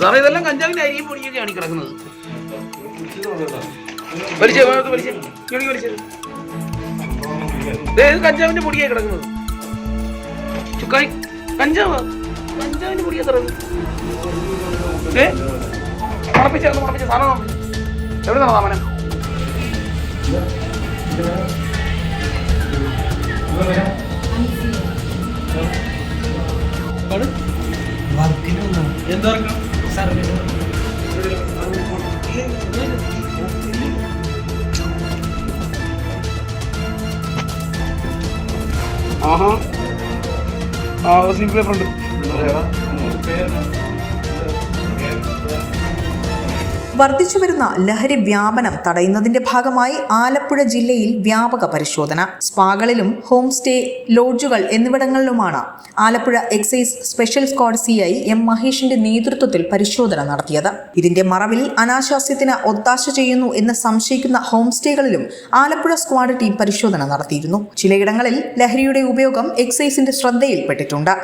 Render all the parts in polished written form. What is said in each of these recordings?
സാറേ ഇതെല്ലാം കഞ്ചാവിന്റെ അരിയും പൊടിയൊക്കെയാണ് കിടക്കുന്നത്. വലിച്ചത് കഞ്ചാവിന്റെ പൊടിയായി കിടക്കുന്നത്. ചുക്കായി കഞ്ചാവിന്റെ പൊടിയാ തുറന്ന് മുളപ്പിച്ച സാധനം എവിടെ നിന്നാ സാമാനം? ആഹാ സിംപിൾ പേപ്പർ ഉണ്ട്. വർദ്ധിച്ചുവരുന്ന ലഹരി വ്യാപനം തടയുന്നതിന്റെ ഭാഗമായി ആലപ്പുഴ ജില്ലയിൽ വ്യാപക പരിശോധന. സ്പാകളിലും ഹോം സ്റ്റേ, ലോഡ്ജുകൾ എന്നിവിടങ്ങളിലുമാണ് Alappuzha excise special squad CI M മഹേഷിന്റെ നേതൃത്വത്തിൽ പരിശോധന നടത്തിയത്. ഇതിന്റെ മറവിൽ അനാശാസ്യത്തിന് ഒത്താശ ചെയ്യുന്നു എന്ന് സംശയിക്കുന്ന ഹോം സ്റ്റേകളിലും ആലപ്പുഴ സ്ക്വാഡ് ടീം പരിശോധന നടത്തിയിരുന്നു. ചിലയിടങ്ങളിൽ ലഹരിയുടെ ഉപയോഗം എക്സൈസിന്റെ ശ്രദ്ധയിൽപ്പെട്ടിട്ടുണ്ട്.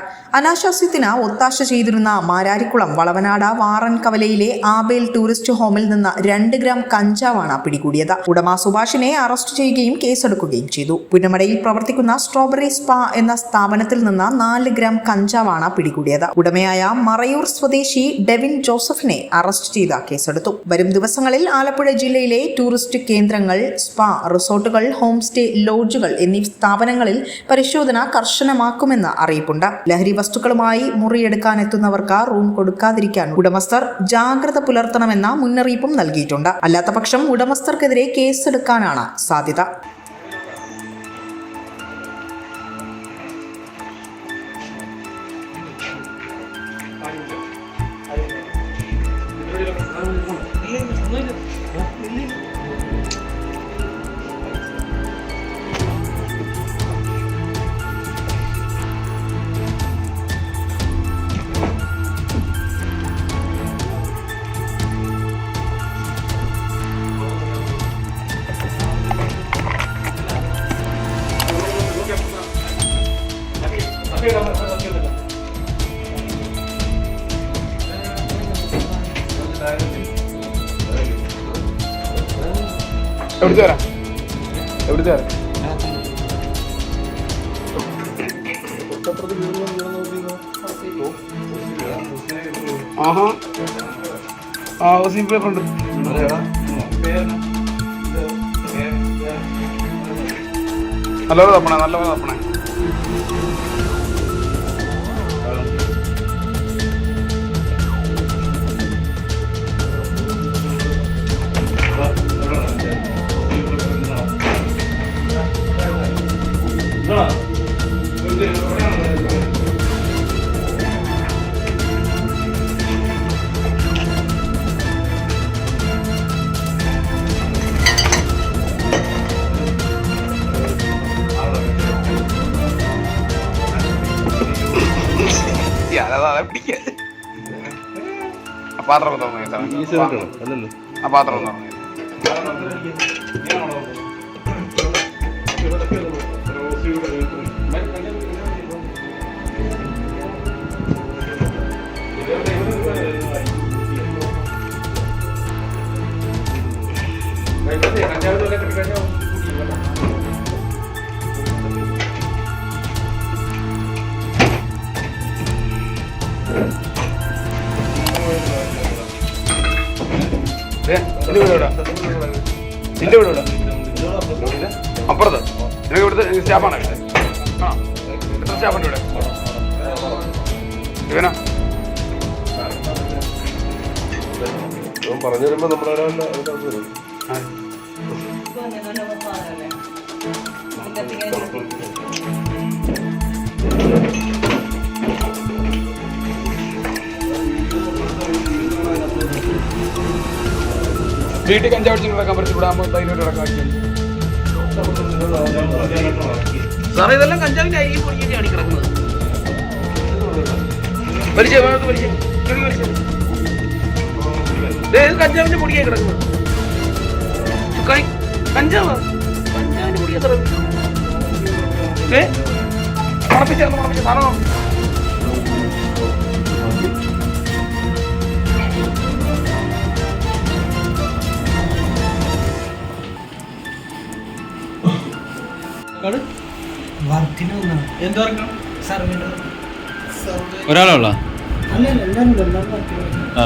അനാശാസ്യത്തിന് ഒത്താശ ചെയ്തിരുന്ന മാരാരിക്കുളം വളവനാട് വാറൻ കവലയിലെ ആബേൽ ടൂറിസ്റ്റ് ഹോമിൽ നിന്ന് 2 ഗ്രാം കഞ്ചാവാണ് പിടികൂടിയത്. ഉടമ സുഭാഷിനെ അറസ്റ്റ് ചെയ്യുകയും കേസെടുക്കുകയും ചെയ്തു. പുന്നമടയിൽ പ്രവർത്തിക്കുന്ന സ്ട്രോബെറി സ്പാ എന്ന സ്ഥാപനത്തിൽ നിന്ന് 4 ഗ്രാം കഞ്ചാവാണ് പിടികൂടിയത്. ഉടമയായ മറയൂർ സ്വദേശി ഡെവിൻ ജോസഫിനെ അറസ്റ്റ് ചെയ്ത് കേസെടുത്തു. വരും ദിവസങ്ങളിൽ ആലപ്പുഴ ജില്ലയിലെ ടൂറിസ്റ്റ് കേന്ദ്രങ്ങൾ, സ്പാ, റിസോർട്ടുകൾ, ഹോം സ്റ്റേ, ലോഡ്ജുകൾ എന്നീ സ്ഥാപനങ്ങളിൽ പരിശോധന കർശനമാക്കുമെന്ന് അറിയിപ്പുണ്ട്. ലഹരി വസ്തുക്കളുമായി മുറിയെടുക്കാനെത്തുന്നവർക്ക് റൂം കൊടുക്കാതിരിക്കാൻ ഉടമസ്ഥർ ജാഗ്രത പുലർത്തണമെന്ന മുന്നറിയിപ്പും നൽകിയിട്ടുണ്ട്. അല്ലാത്തപക്ഷം ഉടമസ്ഥർക്കെതിരെ കേസെടുക്കാനാണ് സാധ്യത. എവിടുത്തെ വരാം? ആഹാ സിംപിൾ പേപ്പർ ഉണ്ട്. നല്ലപോലെ തപ്പണേ. പാത്രം നിന്റെ വീട് അപ്പുറത്ത് നിനക്ക് ഇവിടുത്തെ സ്റ്റാഫാണ്. എത്ര സ്റ്റാഫുണ്ട് ഇവിടെ? ഇവനാ പറഞ്ഞു വരുമ്പോ നമ്മളെ വീട്ടിൽ കഞ്ചാവ് അടിച്ച് കിടക്കാൻ പറ്റും. ഇവിടെ ആകുമ്പോൾ ധൈര്യമായിട്ട് കിടക്കാൻ പറ്റും. സാറേ ഇതെല്ലാം കഞ്ചാവിന്റെ അരിയും പൊടിയൊക്കെയാണ് കിടക്കുന്നത്. കഞ്ചാവിന്റെ പൊടിയായി കിടക്കുന്നത്. ചുക്കായി കഞ്ചാവിന്റെ പൊടിയാ തുറന്ന് മുളപ്പിച്ച സാധനം ഒരാളുള്ള ആ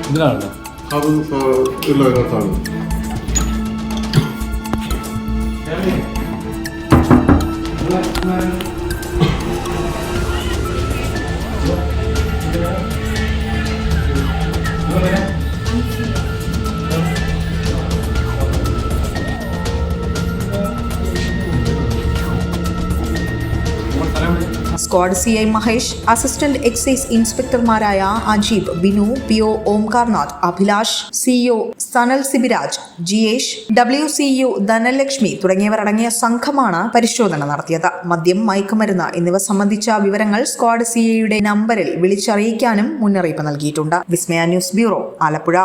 ഇതാണ്ട അത് ഇല്ല ഇതിനകത്താണ്. Squad CI Mahesh, assistant excise ഇൻസ്പെക്ടർമാരായ Ajeeb, Binu, PO Omkarnath, Abhilash, CO Sanal Sibiraj, Jiyesh, WCU Dhanalakshmi തുടങ്ങിയവർ അടങ്ങിയ സംഘമാണ് പരിശോധന നടത്തിയത്. മദ്യം, മയക്കുമരുന്ന് എന്നിവ സംബന്ധിച്ച വിവരങ്ങൾ സ്ക്വാഡ് CIയുടെ നമ്പറിൽ വിളിച്ചറിയിക്കാനും മുന്നറിയിപ്പ് നൽകിയിട്ടുണ്ട്. വിസ്മയ ന്യൂസ് ബ്യൂറോ, ആലപ്പുഴ.